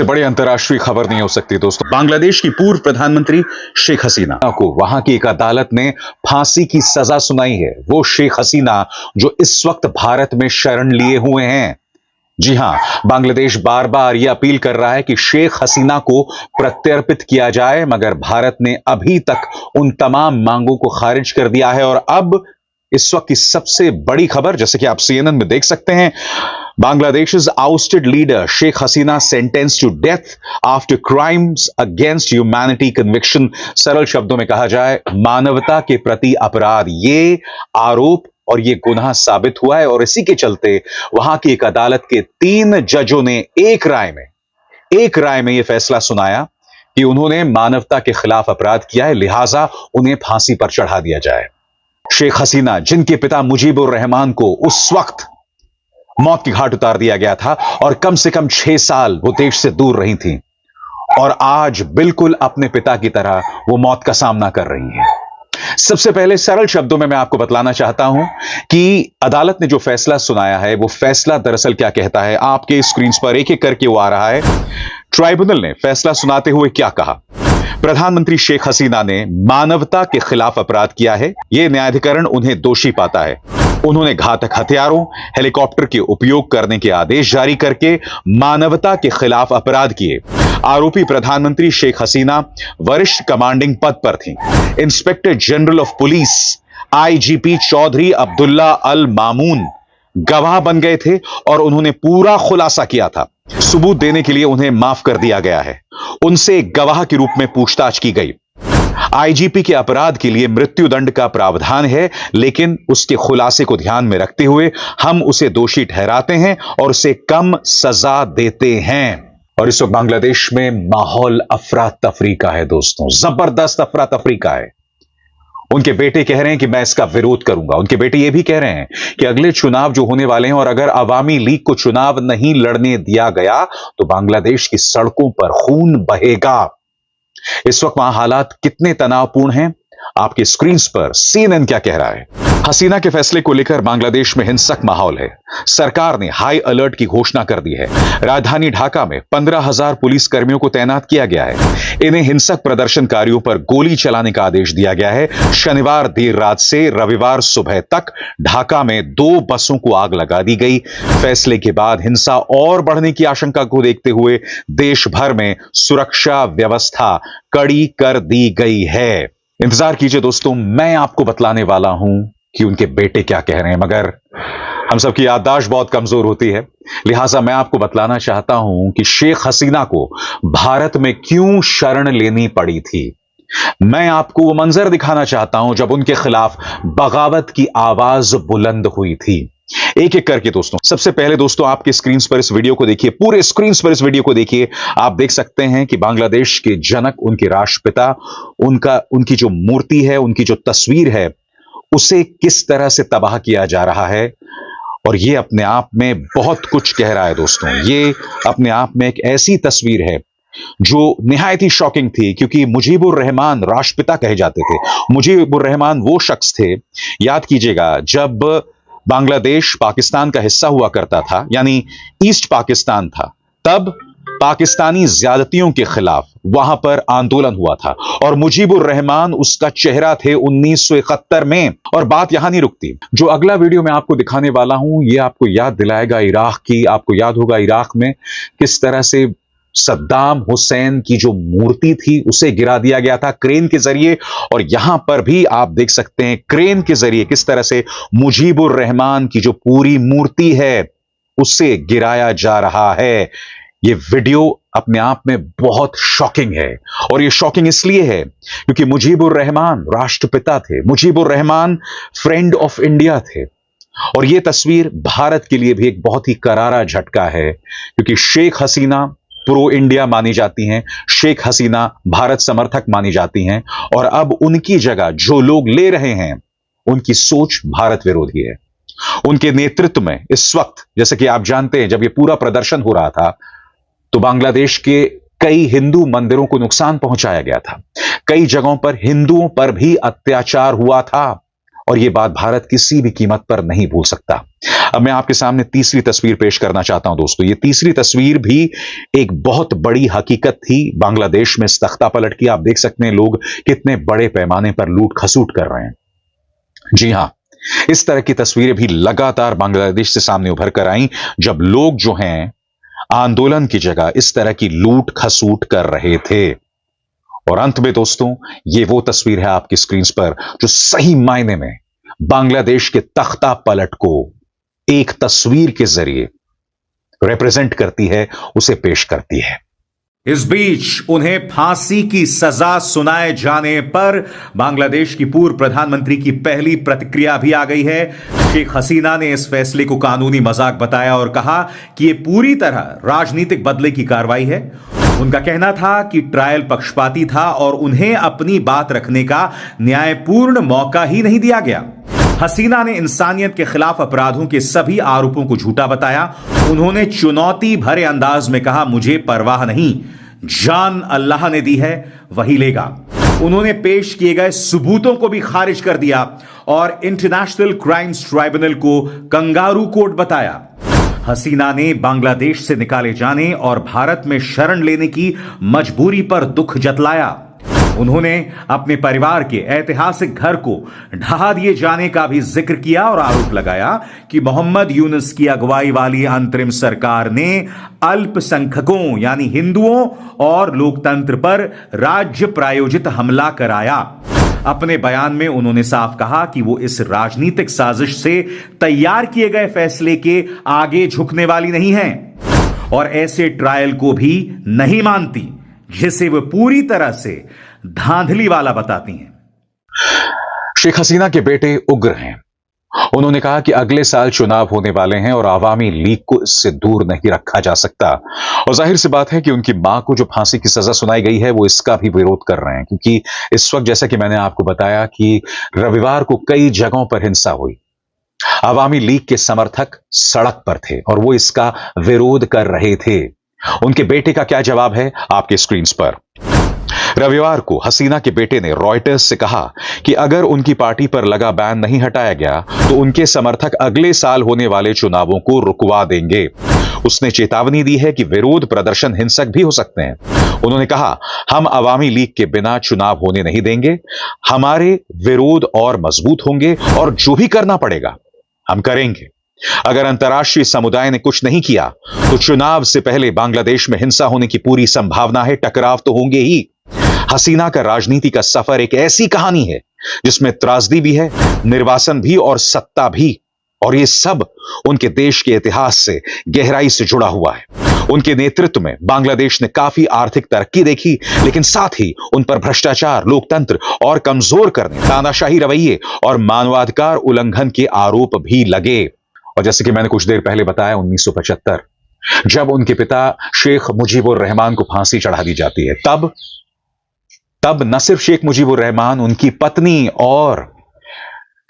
बड़ी अंतर्राष्ट्रीय खबर नहीं हो सकती दोस्तों। बांग्लादेश की पूर्व प्रधानमंत्री शेख हसीना को वहां की एक अदालत ने फांसी की सजा सुनाई है। वो शेख हसीना जो इस वक्त भारत में शरण लिए हुए हैं। जी हां, बांग्लादेश बार बार यह अपील कर रहा है कि शेख हसीना को प्रत्यर्पित किया जाए, मगर भारत ने अभी तक उन तमाम मांगों को खारिज कर दिया है। और अब इस वक्त की सबसे बड़ी खबर, जैसे कि आप सीएनएन में देख सकते हैं, Bangladesh's ousted leader Sheikh Hasina sentenced to death after crimes against humanity conviction। सरल शब्दों में कहा जाए, मानवता के प्रति अपराध, ये आरोप और ये गुनाह साबित हुआ है। और इसी के चलते वहां की एक अदालत के 3 जजों ने एक राय में यह फैसला सुनाया कि उन्होंने मानवता के खिलाफ अपराध किया है, लिहाजा उन्हें फांसी पर चढ़ा दिया जाए। शेख हसीना, जिनके पिता मुजीबुर रहमान को उस वक्त मौत की घाट उतार दिया गया था और कम से कम 6 साल वो देश से दूर रही थीं, और आज बिल्कुल अपने पिता की तरह वो मौत का सामना कर रही हैं। सबसे पहले सरल शब्दों में मैं आपको बतलाना चाहता हूं कि अदालत ने जो फैसला सुनाया है, वो फैसला दरअसल क्या कहता है। आपके स्क्रीन पर एक एक करके वो आ रहा है। ट्राइब्यूनल ने फैसला सुनाते हुए क्या कहा। प्रधानमंत्री शेख हसीना ने मानवता के खिलाफ अपराध किया है। यह न्यायाधिकरण उन्हें दोषी पाता है। उन्होंने घातक हथियारों, हेलीकॉप्टर के उपयोग करने के आदेश जारी करके मानवता के खिलाफ अपराध किए। आरोपी प्रधानमंत्री शेख हसीना वरिष्ठ कमांडिंग पद पर थीं। Inspector general of police IGP Chowdhury Abdullah Al Mamun गवाह बन गए थे और उन्होंने पूरा खुलासा किया था। सबूत देने के लिए उन्हें माफ कर दिया गया है। उनसे एक गवाह के रूप में पूछताछ की गई। आईजीपी के अपराध के लिए मृत्युदंड का प्रावधान है, लेकिन उसके खुलासे को ध्यान में रखते हुए हम उसे दोषी ठहराते हैं और उसे कम सजा देते हैं। और इस वक्त बांग्लादेश में माहौल अफरा तफरी का है दोस्तों, जबरदस्त अफरा तफरी का है। उनके बेटे कह रहे हैं कि मैं इसका विरोध करूंगा। उनके बेटे ये भी कह रहे हैं कि अगले चुनाव जो होने वाले हैं, और अगर अवामी लीग को चुनाव नहीं लड़ने दिया गया तो बांग्लादेश की सड़कों पर खून बहेगा। इस वक्त वहां हालात कितने तनावपूर्ण हैं, आपके स्क्रीन पर सीएनएन क्या कह रहा है। हसीना के फैसले को लेकर बांग्लादेश में हिंसक माहौल है। सरकार ने हाई अलर्ट की घोषणा कर दी है। राजधानी ढाका में 15,000 पुलिस कर्मियों को तैनात किया गया है। इन्हें हिंसक प्रदर्शनकारियों पर गोली चलाने का आदेश दिया गया है। शनिवार देर रात से रविवार सुबह तक ढाका में 2 बसों को आग लगा दी गई। फैसले के बाद हिंसा और बढ़ने की आशंका को देखते हुए देश भर में सुरक्षा व्यवस्था कड़ी कर दी गई है। इंतजार कीजिए दोस्तों, मैं आपको बतलाने वाला हूं कि उनके बेटे क्या कह रहे हैं, मगर हम सबकी याददाश्त बहुत कमजोर होती है, लिहाजा मैं आपको बतलाना चाहता हूं कि शेख हसीना को भारत में क्यों शरण लेनी पड़ी थी। मैं आपको वो मंजर दिखाना चाहता हूं जब उनके खिलाफ बगावत की आवाज बुलंद हुई थी। एक एक करके दोस्तों, सबसे पहले दोस्तों आपके स्क्रीन पर इस वीडियो को देखिए, पूरे स्क्रीन पर इस वीडियो को देखिए। आप देख सकते हैं कि बांग्लादेश के जनक, उनके राष्ट्रपिता, उनकी जो मूर्ति है, उनकी जो तस्वीर है, उसे किस तरह से तबाह किया जा रहा है। और ये अपने आप में बहुत कुछ कह रहा है दोस्तों। ये अपने आप में एक ऐसी तस्वीर है जो निहायत ही शॉकिंग थी, क्योंकि मुजीबुर रहमान राष्ट्रपिता कहे जाते थे। मुजीबुर रहमान वो शख्स थे, याद कीजिएगा, जब बांग्लादेश पाकिस्तान का हिस्सा हुआ करता था, यानी ईस्ट पाकिस्तान था, तब पाकिस्तानी ज्यादतियों के खिलाफ वहां पर आंदोलन हुआ था और मुजीबुर रहमान उसका चेहरा थे 1971 में। और बात यहां नहीं रुकती। जो अगला वीडियो मैं आपको दिखाने वाला हूं, यह आपको याद दिलाएगा इराक की। आपको याद होगा इराक में किस तरह से सद्दाम हुसैन की जो मूर्ति थी उसे गिरा दिया गया था क्रेन के जरिए, और यहां पर भी आप देख सकते हैं क्रेन के जरिए किस तरह से मुजीबुर रहमान की जो पूरी मूर्ति है उसे गिराया जा रहा है। यह वीडियो अपने आप में बहुत शॉकिंग है, और यह शॉकिंग इसलिए है क्योंकि मुजीबुर रहमान राष्ट्रपिता थे, Mujibur Rahman friend of India थे। और यह तस्वीर भारत के लिए भी एक बहुत ही करारा झटका है, क्योंकि शेख हसीना प्रो इंडिया मानी जाती हैं, शेख हसीना भारत समर्थक मानी जाती हैं, और अब उनकी जगह जो लोग ले रहे हैं उनकी सोच भारत विरोधी है। उनके नेतृत्व में इस वक्त, जैसे कि आप जानते हैं, जब यह पूरा प्रदर्शन हो रहा था तो बांग्लादेश के कई हिंदू मंदिरों को नुकसान पहुंचाया गया था। कई जगहों पर हिंदुओं पर भी अत्याचार हुआ था। और यह बात भारत किसी भी कीमत पर नहीं भूल सकता। अब मैं आपके सामने तीसरी तस्वीर पेश करना चाहता हूं दोस्तों। ये तीसरी तस्वीर भी एक बहुत बड़ी हकीकत थी बांग्लादेश में इस तख्तापलट की। आप देख सकते हैं लोग कितने बड़े पैमाने पर लूट खसूट कर रहे हैं। जी हां, इस तरह की तस्वीरें भी लगातार बांग्लादेश से सामने उभर कर आई, जब लोग जो हैं आंदोलन की जगह इस तरह की लूट खसूट कर रहे थे। और अंत में दोस्तों, ये वो तस्वीर है आपकी स्क्रीन पर जो सही मायने में बांग्लादेश के तख्ता पलट को एक तस्वीर के जरिए रिप्रेजेंट करती है, उसे पेश करती है। इस बीच उन्हें फांसी की सजा सुनाए जाने पर बांग्लादेश की पूर्व प्रधानमंत्री की पहली प्रतिक्रिया भी आ गई है। शेख हसीना ने इस फैसले को कानूनी मजाक बताया और कहा कि यह पूरी तरह राजनीतिक बदले की कार्रवाई है। उनका कहना था कि ट्रायल पक्षपाती था और उन्हें अपनी बात रखने का न्यायपूर्ण मौका ही नहीं दिया गया। हसीना ने इंसानियत के खिलाफ अपराधों के सभी आरोपों को झूठा बताया। उन्होंने चुनौती भरे अंदाज में कहा, मुझे परवाह नहीं, जान अल्लाह ने दी है वही लेगा। उन्होंने पेश किए गए सबूतों को भी खारिज कर दिया और इंटरनेशनल क्राइम्स ट्राइब्यूनल को कंगारू कोर्ट बताया। हसीना ने बांग्लादेश से निकाले जाने और भारत में शरण लेने की मजबूरी पर दुख जतलाया। उन्होंने अपने परिवार के ऐतिहासिक घर को ढहा दिए जाने का भी जिक्र किया और आरोप लगाया कि मोहम्मद यूनुस की अगुवाई वाली अंतरिम सरकार ने अल्पसंख्यकों यानी हिंदुओं और लोकतंत्र पर राज्य प्रायोजित हमला कराया। अपने बयान में उन्होंने साफ कहा कि वो इस राजनीतिक साजिश से तैयार किए गए फैसले के आगे झुकने वाली नहीं है और ऐसे ट्रायल को भी नहीं मानती जिसे वो पूरी तरह से धांधली वाला बताती हैं। शेख हसीना के बेटे उग्र हैं। उन्होंने कहा कि अगले साल चुनाव होने वाले हैं और आवामी लीग को इससे दूर नहीं रखा जा सकता। और जाहिर सी बात है कि उनकी मां को जो फांसी की सजा सुनाई गई है वो इसका भी विरोध कर रहे हैं, क्योंकि इस वक्त जैसा कि मैंने आपको बताया कि रविवार को कई जगहों पर हिंसा हुई। आवामी लीग के समर्थक सड़क पर थे और वो इसका विरोध कर रहे थे। उनके बेटे का क्या जवाब है आपके स्क्रीन पर। रविवार को हसीना के बेटे ने रॉयटर्स से कहा कि अगर उनकी पार्टी पर लगा बैन नहीं हटाया गया तो उनके समर्थक अगले साल होने वाले चुनावों को रुकवा देंगे। उसने चेतावनी दी है कि विरोध प्रदर्शन हिंसक भी हो सकते हैं। उन्होंने कहा, हम अवामी लीग के बिना चुनाव होने नहीं देंगे, हमारे विरोध और मजबूत होंगे और जो भी करना पड़ेगा हम करेंगे। अगर अंतर्राष्ट्रीय समुदाय ने कुछ नहीं किया तो चुनाव से पहले बांग्लादेश में हिंसा होने की पूरी संभावना है, टकराव तो होंगे ही। हसीना का राजनीति का सफर एक ऐसी कहानी है जिसमें त्रासदी भी है, निर्वासन भी और सत्ता भी, और ये सब उनके देश के इतिहास से गहराई से जुड़ा हुआ है। उनके नेतृत्व में बांग्लादेश ने काफी आर्थिक तरक्की देखी, लेकिन साथ ही उन पर भ्रष्टाचार, लोकतंत्र और कमजोर करने, तानाशाही रवैये और मानवाधिकार उल्लंघन के आरोप भी लगे। और जैसे कि मैंने कुछ देर पहले बताया, 1975 जब उनके पिता शेख मुजीबुर रहमान को फांसी चढ़ा दी जाती है, तब न सिर्फ शेख मुजीबुर रहमान, उनकी पत्नी और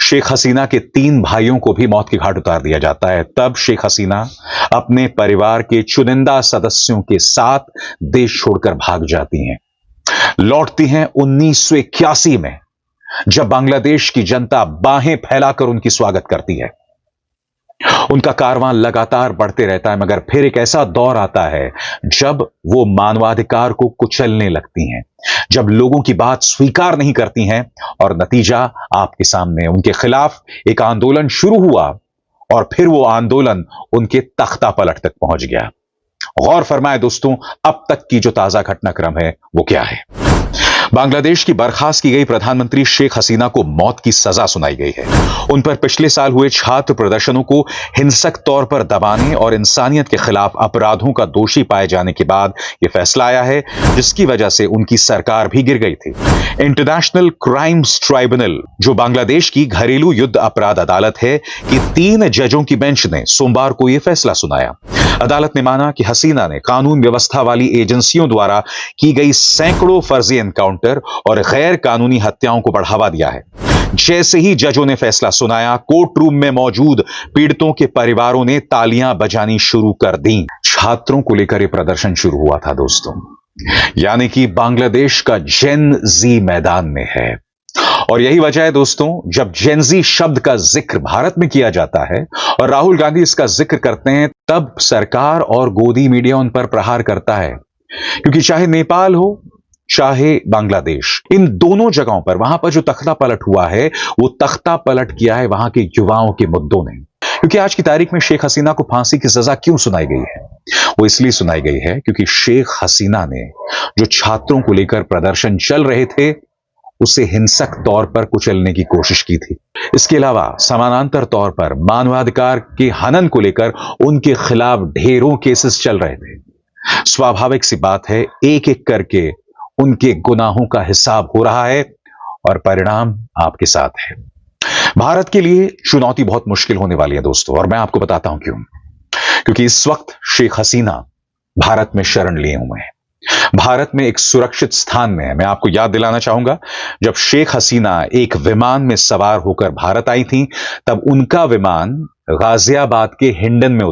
शेख हसीना के 3 भाइयों को भी मौत के घाट उतार दिया जाता है। तब शेख हसीना अपने परिवार के चुनिंदा सदस्यों के साथ देश छोड़कर भाग जाती हैं। लौटती हैं 1981 में, जब बांग्लादेश की जनता बाहें फैलाकर उनकी स्वागत करती है। उनका कारवां लगातार बढ़ते रहता है, मगर फिर एक ऐसा दौर आता है जब वो मानवाधिकार को कुचलने लगती हैं, जब लोगों की बात स्वीकार नहीं करती हैं, और नतीजा आपके सामने। उनके खिलाफ एक आंदोलन शुरू हुआ और फिर वो आंदोलन उनके तख्ता पलट तक पहुंच गया। गौर फरमाए दोस्तों, अब तक की जो ताजा घटनाक्रम है वो क्या है। बांग्लादेश की बर्खास्त की गई प्रधानमंत्री शेख हसीना को मौत की सजा सुनाई गई है। उन पर पिछले साल हुए छात्र प्रदर्शनों को हिंसक तौर पर दबाने और इंसानियत के खिलाफ अपराधों का दोषी पाए जाने के बाद यह फैसला आया है, जिसकी वजह से उनकी सरकार भी गिर गई थी। इंटरनेशनल क्राइम्स ट्राइब्यूनल, जो बांग्लादेश की घरेलू युद्ध अपराध अदालत है, कि 3 जजों की बेंच ने सोमवार को यह फैसला सुनाया। अदालत ने माना कि हसीना ने कानून व्यवस्था वाली एजेंसियों द्वारा की गई सैकड़ों फर्जी एनकाउंटर और गैर कानूनी हत्याओं को बढ़ावा दिया है। जैसे ही जजों ने फैसला सुनाया, कोर्ट रूम में मौजूद पीड़ितों के परिवारों ने तालियां बजानी शुरू कर दी। छात्रों को लेकर यह प्रदर्शन शुरू हुआ था दोस्तों, यानी कि बांग्लादेश का जेन जी मैदान में है। और यही वजह है दोस्तों, जब जेनजी शब्द का जिक्र भारत में किया जाता है और राहुल गांधी इसका जिक्र करते हैं, तब सरकार और गोदी मीडिया उन पर प्रहार करता है। क्योंकि चाहे नेपाल हो चाहे बांग्लादेश, इन दोनों जगहों पर वहां पर जो तख्ता पलट हुआ है, वो तख्ता पलट किया है वहां के युवाओं के मुद्दों ने। क्योंकि आज की तारीख में शेख हसीना को फांसी की सजा क्यों सुनाई गई है? वो इसलिए सुनाई गई है क्योंकि शेख हसीना ने जो छात्रों को लेकर प्रदर्शन चल रहे थे, उसे हिंसक तौर पर कुचलने की कोशिश की थी। इसके अलावा समानांतर तौर पर मानवाधिकार के हनन को लेकर उनके खिलाफ ढेरों केसेस चल रहे थे। स्वाभाविक सी बात है, एक एक करके उनके गुनाहों का हिसाब हो रहा है और परिणाम आपके साथ है। भारत के लिए चुनौती बहुत मुश्किल होने वाली है दोस्तों, और मैं आपको बताता हूं क्यों। क्योंकि इस वक्त शेख हसीना भारत में शरण लिए हुए हैं, भारत में एक सुरक्षित स्थान में है। मैं आपको याद दिलाना चाहूंगा, जब शेख हसीना एक विमान में सवार होकर भारत आई थी, तब उनका विमान गाजियाबाद के हिंडन में